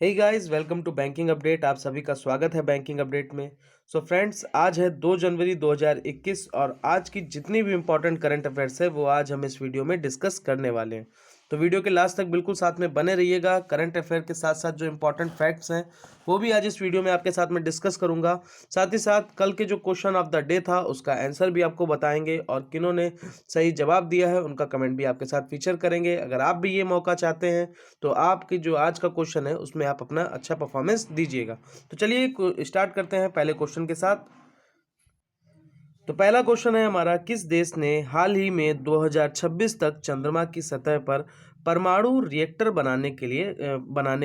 Hey guys, welcome to banking update. आप सभी का स्वागत है बैंकिंग अपडेट में। सो फ्रेंड्स, आज है 2 जनवरी 2021 और आज की जितनी भी इंपॉर्टेंट करंट अफेयर्स है वो आज हम इस वीडियो में डिस्कस करने वाले हैं। तो वीडियो के लास्ट तक बिल्कुल साथ में बने रहिएगा। करंट अफेयर के साथ साथ जो इंपॉर्टेंट फैक्ट्स हैं वो भी आज इस वीडियो में आपके साथ में डिस्कस करूंगा। साथ ही साथ कल के जो क्वेश्चन ऑफ द डे था उसका आंसर भी आपको बताएंगे और किन्होंने सही जवाब दिया है उनका कमेंट भी आपके साथ फीचर करेंगे। अगर आप भी ये मौका चाहते हैं तो आपकी जो आज का क्वेश्चन है उसमें आप अपना अच्छा परफॉर्मेंस दीजिएगा। तो चलिए स्टार्ट करते हैं पहले क्वेश्चन के साथ। तो पहला क्वेश्चन है हमारा, किस देश ने हाल ही में 2026 तक चंद्रमा की सतह पर परमाणु रिएक्टर बनाने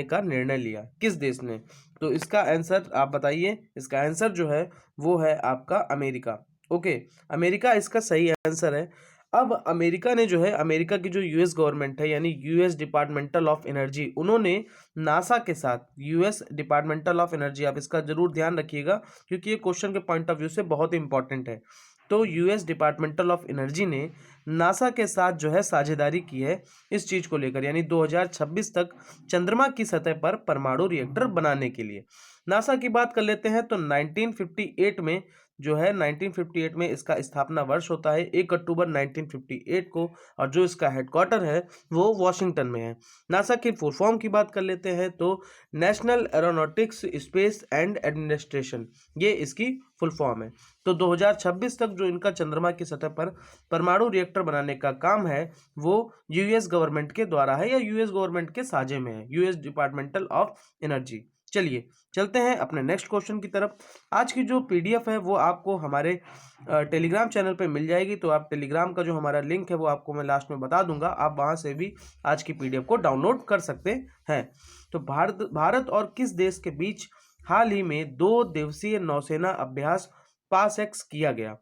का निर्णय लिया? किस देश ने? तो इसका आंसर आप बताइए। इसका आंसर जो है वो है आपका अमेरिका। ओके, अमेरिका इसका सही आंसर है। अब अमेरिका ने जो है, अमेरिका की जो यूएस गवर्नमेंट है यानी यूएस डिपार्टमेंटल ऑफ एनर्जी, उन्होंने नासा के साथ, यूएस डिपार्टमेंटल ऑफ एनर्जी, आप इसका जरूर ध्यान रखिएगा क्योंकि ये क्वेश्चन के पॉइंट ऑफ व्यू से बहुत इंपॉर्टेंट है। तो यूएस डिपार्टमेंटल ऑफ एनर्जी ने नासा के साथ जो है साझेदारी की है इस चीज को लेकर, यानी 2026 तक चंद्रमा की सतह पर परमाणु रिएक्टर बनाने के लिए। नासा की बात कर लेते हैं तो 1958 में जो है, 1958 में इसका स्थापना वर्ष होता है 1 अक्टूबर 1958 को, और जो इसका हेडक्वार्टर है वो वॉशिंगटन में है। नासा की फुल फॉर्म की बात कर लेते हैं तो national aeronautics space and administration, ये इसकी फुल फॉर्म है। तो 2026 तक जो इनका चंद्रमा की सतह पर परमाणु रिएक्टर बनाने का काम है वो यूएस गवर्नमेंट के द्वारा है या यूएस गवर्नमेंट के साझे में है, यूएस डिपार्टमेंटल ऑफ एनर्जी। चलिए चलते हैं अपने नेक्स्ट क्वेश्चन की तरफ। आज की जो पीडीएफ है वो आपको हमारे टेलीग्राम चैनल पे मिल जाएगी। तो आप टेलीग्राम का जो हमारा लिंक है वो आपको मैं लास्ट में बता दूंगा, आप वहां से भी आज की पीडीएफ को डाउनलोड कर सकते हैं। तो भारत और किस देश के बीच हाल ही में 2 दिवसीय नौसेना अभ्यास पासएक्स किया गया?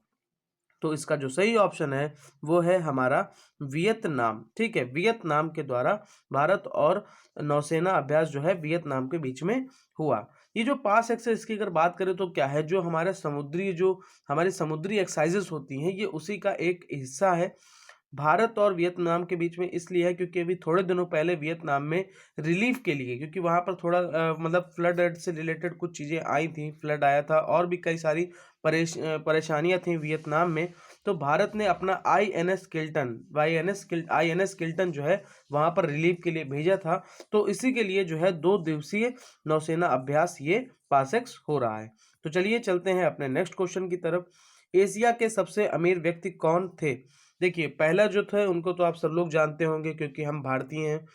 तो इसका जो सही ऑप्शन है वो है हमारा वियतनाम। ठीक है, वियतनाम के द्वारा भारत और नौसेना अभ्यास जो है वियतनाम के बीच में हुआ। ये जो पास एक्स है इसकी अगर बात करें तो क्या है, जो हमारी समुद्री एक्सरसाइजेस होती हैं ये उसी का एक हिस्सा है। भारत और वियतनाम के बीच में इसलिए है क्योंकि अभी थोड़े दिनों पहले वियतनाम में रिलीफ के लिए, क्योंकि वहां पर थोड़ा मतलब फ्लड से रिलेटेड कुछ चीज़ें आई थी, फ्लड आया था और भी कई सारी परेशानियां थी वियतनाम में। तो भारत ने अपना आईएनएस किल्टन जो है वहां पर रिलीफ के लिए भेजा था। तो इसी के लिए जो है 2 दिवसीय नौसेना अभ्यास ये पासेक्स हो रहा है। तो चलिए चलते हैं अपने नेक्स्ट क्वेश्चन की तरफ। एशिया के सबसे अमीर व्यक्ति कौन थे? देखिए, पहला जो थे उनको तो आप सब लोग जानते होंगे क्योंकि हम भारतीय हैं।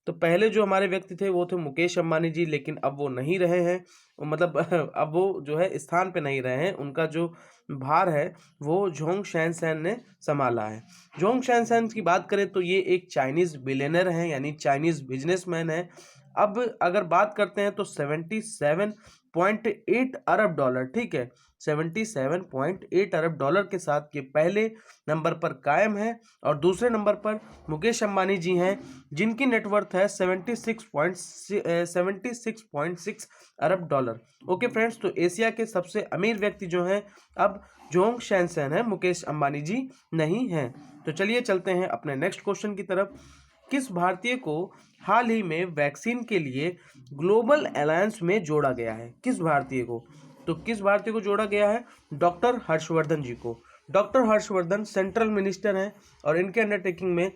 तो पहले जो हमारे व्यक्ति थे वो थे मुकेश अंबानी जी, लेकिन अब वो नहीं रहे हैं, मतलब अब वो जो है स्थान पे नहीं रहे हैं, उनका जो भार है वो जोंग शैनसैन ने संभाला है। जोंग शैनसैन की बात करें तो ये एक चाइनीज बिलियनर हैं, यानी चाइनीज बिजनेसमैन है। अब अगर बात करते हैं तो 77.8 अरब डॉलर, ठीक है, 77.8 अरब डॉलर के साथ ये पहले नंबर पर कायम है। और दूसरे नंबर पर मुकेश अंबानी जी हैं जिनकी नेटवर्थ है 76.6 अरब डॉलर। ओके फ्रेंड्स, तो एशिया के सबसे अमीर व्यक्ति जो हैं अब जोंग शैनसैन है, मुकेश अंबानी जी नहीं हैं। तो चलिए चलते हैं अपने नेक्स्ट क्वेश्चन की तरफ। किस भारतीय को हाल ही में वैक्सीन के लिए ग्लोबल अलायंस में जोड़ा गया है? किस भारतीय को? तो किस भारतीय को जोड़ा गया है? डॉक्टर हर्षवर्धन जी को। डॉक्टर हर्षवर्धन सेंट्रल मिनिस्टर हैं और इनके अंडरटेकिंग में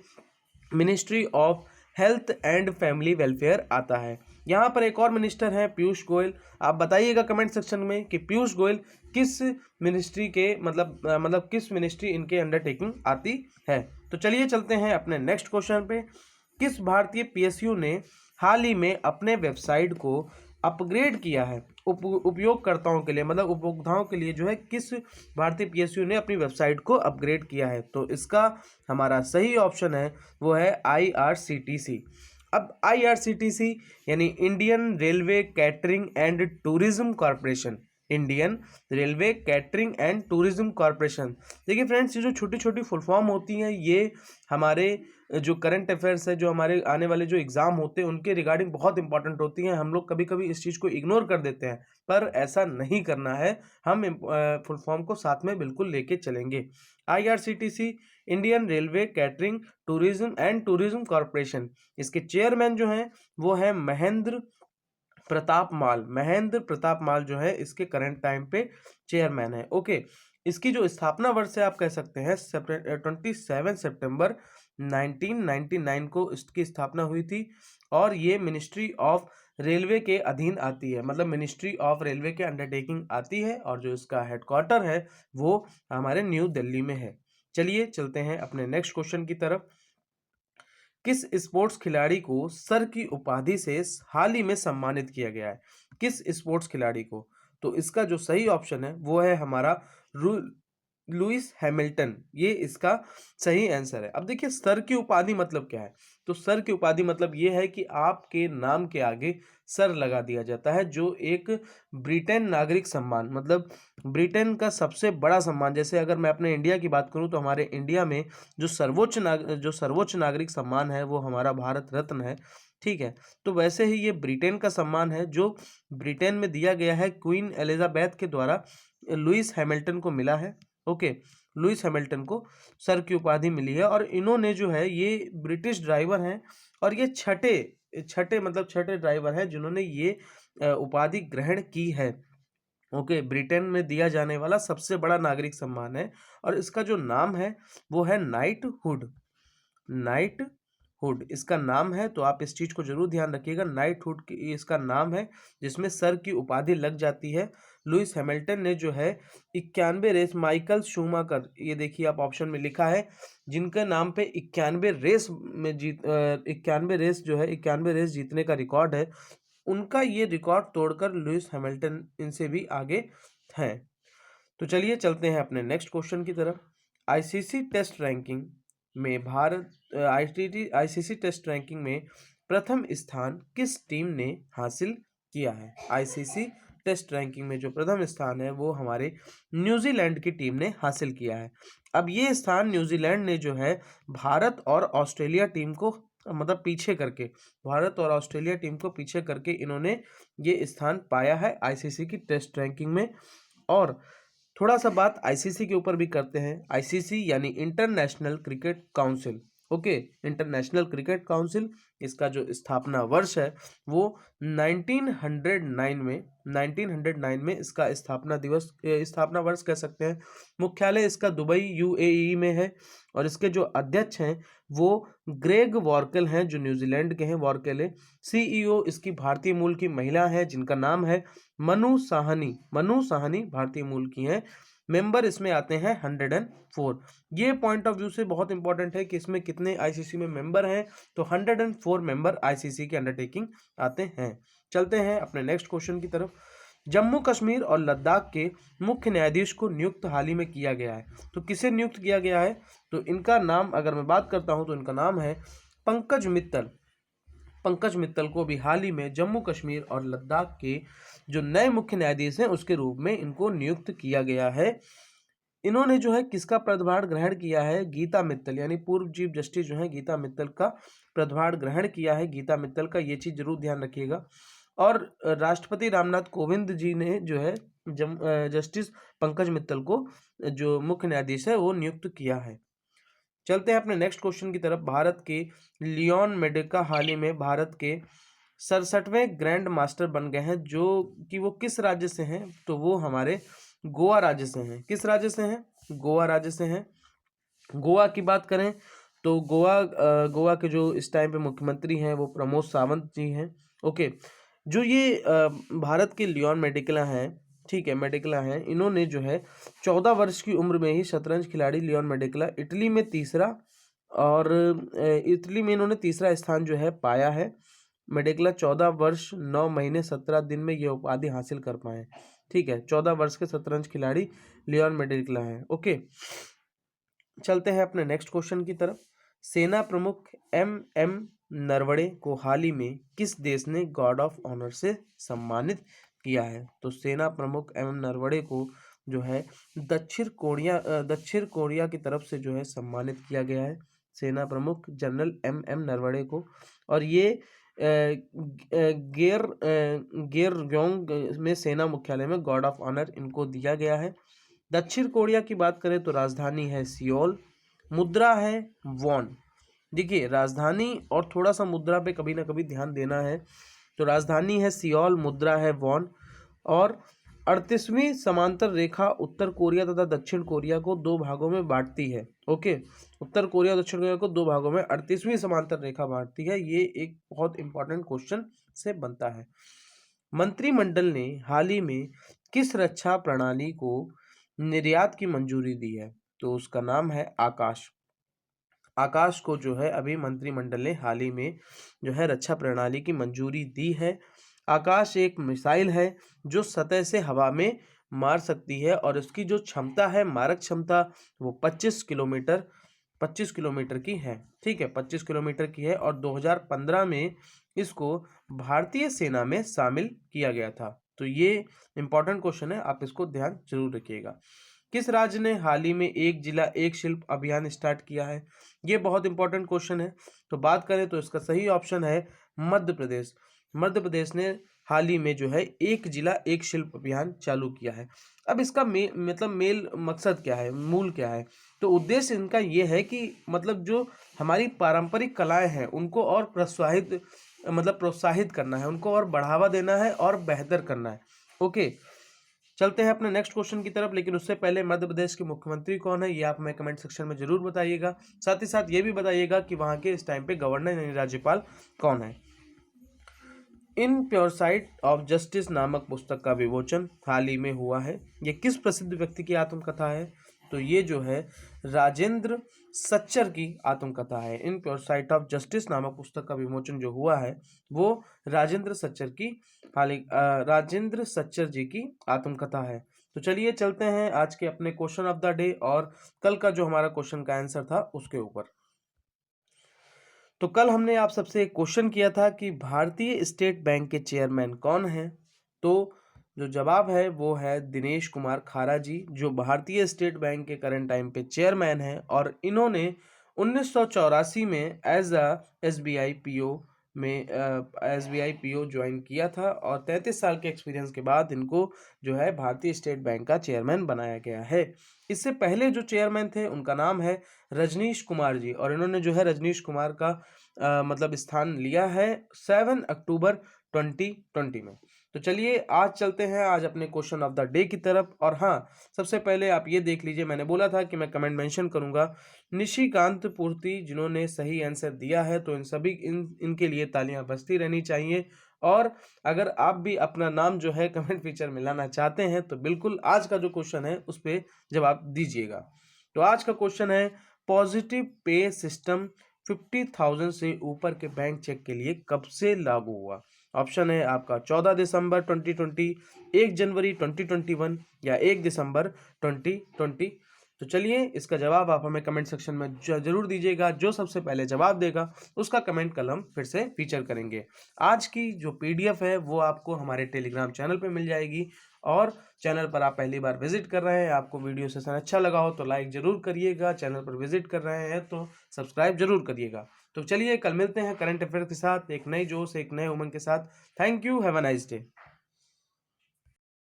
ministry of health and family welfare आता है। यहाँ पर एक और मिनिस्टर हैं पीयूष गोयल। आप बताइएगा कमेंट सेक्शन में कि पीयूष गोयल किस मिनिस्ट्री के मतलब किस मिनिस्ट्री इनके अंडरटेकिंग आती है। तो चलिए चलते हैं अपने नेक्स्ट क्वेश्चन पे। किस भारतीय पीएसयू ने हाल ही में अपने वेबसाइट को अपग्रेड किया है? उपयोगकर्ताओं के लिए, मतलब उपभोक्ताओं के लिए जो है, किस भारतीय पीएसयू ने अपनी वेबसाइट को अपग्रेड किया है? तो इसका हमारा सही ऑप्शन है वो है आईआरसीटीसी। अब आईआरसीटीसी यानी Indian railway catering and tourism corporation, Indian railway catering and tourism corporation. देखिए फ्रेंड्स, ये जो छोटी छोटी फुल फॉर्म होती हैं ये हमारे जो करंट अफेयर्स है, जो हमारे आने वाले जो एग्जाम होते हैं उनके रिगार्डिंग बहुत इंपॉर्टेंट होती हैं। हम लोग कभी कभी इस चीज़ को इग्नोर कर देते हैं, पर ऐसा नहीं करना है, हम फुल फॉर्म को साथ में बिल्कुल लेके चलेंगे। IRCTC, Indian railway catering tourism and tourism corporation, इसके चेयरमैन जो हैं वो है महेंद्र प्रताप माल, महेंद्र प्रताप माल जो है इसके करंट टाइम पे चेयरमैन है। ओके, इसकी जो स्थापना वर्ष है आप कह सकते हैं 27 सितंबर 1999 को इसकी स्थापना हुई थी, और ये मिनिस्ट्री ऑफ रेलवे के अधीन आती है, मतलब मिनिस्ट्री ऑफ रेलवे के अंडरटेकिंग आती है, और जो इसका हेडक्वार्टर है वो हमारे न्यू दिल्ली में है। चलिए चलते हैं अपने नेक्स्ट क्वेश्चन की तरफ। किस स्पोर्ट्स खिलाड़ी को सर की उपाधि से हाल ही में सम्मानित किया गया है? किस स्पोर्ट्स खिलाड़ी को? तो इसका जो सही ऑप्शन है वो है हमारा लुइस हैमिल्टन, ये इसका सही आंसर है। अब देखिए सर की उपाधि मतलब क्या है, तो सर की उपाधि मतलब ये है कि आपके नाम के आगे सर लगा दिया जाता है, जो एक ब्रिटेन नागरिक सम्मान, मतलब ब्रिटेन का सबसे बड़ा सम्मान। जैसे अगर मैं अपने इंडिया की बात करूं तो हमारे इंडिया में जो सर्वोच्च नागरिक सम्मान है वो हमारा भारत रत्न है, ठीक है। तो वैसे ही ये ब्रिटेन का सम्मान है जो ब्रिटेन में दिया गया है, क्वीन एलिजाबेथ के द्वारा लुइस हैमिल्टन को मिला है। ओके, लुइस हैमिल्टन को सर की उपाधि मिली है, और इन्होंने जो है ये ब्रिटिश ड्राइवर हैं, और ये छठे छठे ड्राइवर हैं जिन्होंने ये उपाधि ग्रहण की है। ओके, ब्रिटेन में दिया जाने वाला सबसे बड़ा नागरिक सम्मान है, और इसका जो नाम है वो है नाइट हुड इसका नाम है। तो आप इस चीज को जरूर ध्यान रखिएगा, नाइट हुड इसका नाम है जिसमें सर की उपाधि लग जाती है। लुइस हैमिल्टन ने जो है 91 रेस, माइकल शूमाकर, ये देखिए आप ऑप्शन में लिखा है, जिनके नाम पे 91 रेस में 91 रेस जो है 91 रेस जीतने का रिकॉर्ड है, उनका ये रिकॉर्ड तोड़कर लुइस हैमिल्टन इनसे भी आगे हैं। तो चलिए चलते हैं अपने नेक्स्ट क्वेश्चन की तरफ। आईसीसी टेस्ट रैंकिंग में आईसीसी टेस्ट रैंकिंग में प्रथम स्थान किस टीम ने हासिल किया है? आईसीसी टेस्ट रैंकिंग में जो प्रथम स्थान है वो हमारे न्यूजीलैंड की टीम ने हासिल किया है। अब ये स्थान न्यूजीलैंड ने जो है भारत और ऑस्ट्रेलिया टीम को, मतलब पीछे करके, भारत और ऑस्ट्रेलिया टीम को पीछे करके इन्होंने ये स्थान पाया है आईसीसी की टेस्ट रैंकिंग में। और थोड़ा सा बात आईसीसी के ऊपर भी करते हैं। आईसीसी यानी international cricket council. Okay, international cricket council, इसका जो स्थापना वर्ष है वो 1909 में इसका स्थापना वर्ष कह सकते हैं। मुख्यालय इसका दुबई यूएई में है, और इसके जो अध्यक्ष हैं वो ग्रेग वॉर्केल हैं जो न्यूजीलैंड के हैं, वॉर्केले। सीईओ इसकी भारतीय मूल की महिला है जिनका नाम है मनु साहनी भारतीय मूल की हैं। मेंबर इसमें आते हैं 104। ये पॉइंट ऑफ व्यू से बहुत इंपॉर्टेंट है कि इसमें कितने आईसीसी में मेंबर हैं, तो 104 मेंबर आईसीसी के अंडरटेकिंग आते हैं। चलते हैं अपने नेक्स्ट क्वेश्चन की तरफ। जम्मू कश्मीर और लद्दाख के मुख्य न्यायाधीश को नियुक्त हाल ही में किया गया है, तो किसे नियुक्त किया गया है? तो इनका नाम अगर मैं बात करता हूं तो इनका नाम है पंकज मित्तल को भी हाल ही में जम्मू कश्मीर और लद्दाख के जो नए मुख्य न्यायाधीश हैं उसके रूप में इनको नियुक्त किया गया है। इन्होंने जो है किसका पदभार ग्रहण किया है? गीता मित्तल, यानी पूर्व चीफ जस्टिस जो है गीता मित्तल का पदभार ग्रहण किया है, गीता मित्तल का, ये चीज जरूर ध्यान रखिएगा। और राष्ट्रपति रामनाथ कोविंद जी ने जो है जस्टिस पंकज मित्तल को जो मुख्य न्यायाधीश है वो नियुक्त किया है। चलते हैं अपने नेक्स्ट क्वेश्चन की तरफ। भारत के लियोन मेडेका हाल ही में भारत के 67वें ग्रैंड मास्टर बन गए हैं, जो कि वो किस राज्य से हैं? तो वो हमारे गोवा राज्य से हैं। किस राज्य से हैं? गोवा राज्य से हैं। गोवा की बात करें तो गोवा के जो इस टाइम पे मुख्यमंत्री हैं वो प्रमोद सावंत जी हैं। ओके, जो ये भारत के लियोन मेडिकला हैं, ठीक है, मेडिकला हैं, इन्होंने जो है 14 वर्ष की उम्र में ही शतरंज खिलाड़ी लियोन मेडिकला इटली में इन्होंने तीसरा स्थान जो है पाया है। मेडिकला 14 वर्ष 9 महीने 17 दिन में ये उपाधि हासिल कर पाए, ठीक है। 14 वर्ष के शतरंज खिलाड़ी लियोन मेडिकला हैं। ओके, चलते हैं अपने नेक्स्ट क्वेश्चन की तरफ। सेना प्रमुख एम नरवणे को हाल ही में किस देश ने गार्ड ऑफ ऑनर से सम्मानित किया है? तो सेना प्रमुख एम नरवणे को जो है दक्षिण कोरिया की तरफ से जो है सम्मानित किया गया है, सेना प्रमुख जनरल एम नरवणे को। और ये गेरयोंग में सेना मुख्यालय में गार्ड ऑफ ऑनर इनको दिया गया है। दक्षिण कोरिया की बात करें तो राजधानी है सियोल, मुद्रा है वॉन। देखिए राजधानी और थोड़ा सा मुद्रा पे कभी ना कभी ध्यान देना है। तो राजधानी है सियोल, मुद्रा है वॉन, और 38वीं समांतर रेखा उत्तर कोरिया तथा दक्षिण कोरिया को दो भागों में बांटती है। ओके, उत्तर कोरिया और दक्षिण कोरिया को दो भागों में 38वीं समांतर रेखा बांटती है। ये एक बहुत इंपॉर्टेंट क्वेश्चन से बनता है। मंत्रिमंडल ने हाल ही में किस रक्षा प्रणाली को निर्यात की मंजूरी दी है? तो उसका नाम है आकाश। आकाश को जो है अभी मंत्रिमंडल ने हाल ही में जो है रक्षा प्रणाली की मंजूरी दी है। आकाश एक मिसाइल है जो सतह से हवा में मार सकती है और इसकी जो क्षमता है, मारक क्षमता, वो 25 किलोमीटर की है। ठीक है, 25 किलोमीटर की है और 2015 में इसको भारतीय सेना में शामिल किया गया था। तो ये इंपॉर्टेंट क्वेश्चन है, आप इसको ध्यान जरूर रखिएगा। किस राज्य ने हाल ही में एक जिला एक शिल्प अभियान स्टार्ट किया है? ये बहुत इंपॉर्टेंट क्वेश्चन है। तो बात करें तो इसका सही ऑप्शन है मध्य प्रदेश। मध्य प्रदेश ने हाल ही में जो है एक जिला एक शिल्प अभियान चालू किया है। अब इसका मेल मकसद क्या है, मूल क्या है? तो उद्देश्य इनका ये है कि मतलब जो हमारी पारंपरिक कलाएं हैं उनको और प्रोत्साहित करना है, उनको और बढ़ावा देना है और बेहतर करना है। ओके, चलते हैं अपने नेक्स्ट क्वेश्चन की तरफ, लेकिन उससे पहले मध्य प्रदेश के मुख्यमंत्री कौन है ये आप हमें कमेंट सेक्शन में जरूर बताइएगा। साथ ही साथ ये भी बताइएगा कि वहाँ के इस टाइम पे गवर्नर यानी राज्यपाल कौन है। इन प्योरसाइट ऑफ जस्टिस नामक पुस्तक का विमोचन हाल ही में हुआ है। ये किस प्रसिद्ध व्यक्ति की आत्मकथा है? तो ये जो है राजेंद्र सच्चर की आत्मकथा है। इन प्योरसाइट ऑफ जस्टिस नामक पुस्तक का विमोचन जो हुआ है वो राजेंद्र सच्चर जी की आत्मकथा है। तो चलिए चलते हैं आज के अपने क्वेश्चन ऑफ द डे और कल का जो हमारा क्वेश्चन का आंसर था उसके ऊपर। तो कल हमने आप सबसे एक क्वेश्चन किया था कि भारतीय स्टेट बैंक के चेयरमैन कौन हैं? तो जो जवाब है वो है दिनेश कुमार खारा जी, जो भारतीय स्टेट बैंक के करंट टाइम पे चेयरमैन हैं और इन्होंने 1984 में as a SBI PO join किया था और 33 साल के एक्सपीरियंस के बाद इनको जो है भारतीय स्टेट बैंक का चेयरमैन बनाया गया है। इससे पहले जो चेयरमैन थे उनका नाम है रजनीश कुमार जी और इन्होंने जो है रजनीश कुमार का स्थान लिया है 7 अक्टूबर 2020 में। तो चलिए आज चलते हैं आज अपने क्वेश्चन ऑफ द डे की तरफ। और हाँ, सबसे पहले आप ये देख लीजिए, मैंने बोला था कि मैं कमेंट मेंशन करूंगा निशिकांत पूर्ति जिन्होंने सही आंसर दिया है, तो इनके लिए तालियां बजती रहनी चाहिए। और अगर आप भी अपना नाम जो है कमेंट फीचर में लाना चाहते हैं तो बिल्कुल आज का जो क्वेश्चन है उस पर जवाब दीजिएगा। तो आज का क्वेश्चन है पॉजिटिव पे सिस्टम 50,000 से ऊपर के बैंक चेक के लिए कब से लागू हुआ? ऑप्शन है आपका 14 दिसंबर 2020, 1 जनवरी 2021 या 1 दिसंबर 2020। तो चलिए इसका जवाब आप हमें कमेंट सेक्शन में जरूर दीजिएगा। जो सबसे पहले जवाब देगा उसका कमेंट कल हम फिर से फीचर करेंगे। आज की जो पीडीएफ है वो आपको हमारे टेलीग्राम चैनल पे मिल जाएगी और चैनल पर आप पहली बार विजिट कर रहे हैं, आपको वीडियो सेशन अच्छा लगा हो तो लाइक जरूर करिएगा, चैनल पर विजिट कर रहे हैं तो सब्सक्राइब जरूर करिएगा। तो चलिए कल मिलते हैं करंट अफेयर के साथ, एक नई जोश एक नए उमंग के साथ। Thank you, have a nice day.